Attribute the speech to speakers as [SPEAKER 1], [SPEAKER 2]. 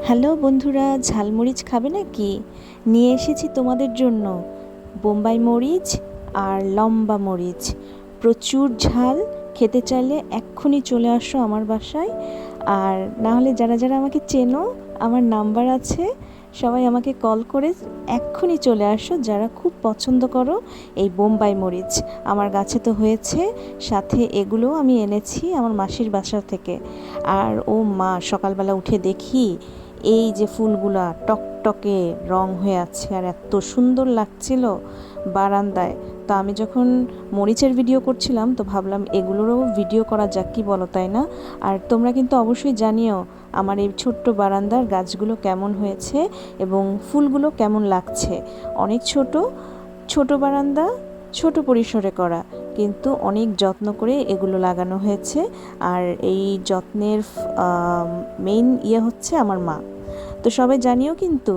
[SPEAKER 1] Hello বন্ধুরা, ঝালমরিচ খাবে নাকি? নিয়ে এসেছি তোমাদের জন্য বোম্বাই মরিচ আর লম্বা মরিচ। প্রচুর ঝাল। খেতে চাইলে এক্ষুনি চলে আসো আমার বাসায়। আর না হলে যারা যারা আমাকে চেনো, আমার নাম্বার আছে, সবাই আমাকে কল করে এক্ষুনি চলে আসো যারা খুব পছন্দ করো এই বোম্বাই মরিচ। আমার গাছে তো হয়েছে, সাথে এগুলোও আমি এনেছি আমার মাসির বাসা থেকে। আর ও মা, সকালবেলা উঠে দেখি এই যে ফুলগুলা টকটকে রং হয়ে আছে আর এত সুন্দর লাগছিল বারান্দায়। তো আমি যখন মরিচের ভিডিও করছিলাম তো ভাবলাম এগুলোরও ভিডিও করা যাক, কি বলো, তাই না? আর তোমরা কিন্তু অবশ্যই জানিও আমার এই ছোট্ট বারান্দার গাছগুলো কেমন হয়েছে এবং ফুলগুলো কেমন লাগছে। অনেক ছোট ছোট বারান্দা, ছোট পরিসরে করা, কিন্তু অনেক যত্ন করে এগুলো লাগানো হয়েছে। আর এই যত্নের মেইন ইয়ে হচ্ছে আমার মা। তো সবাই জানিও কিন্তু।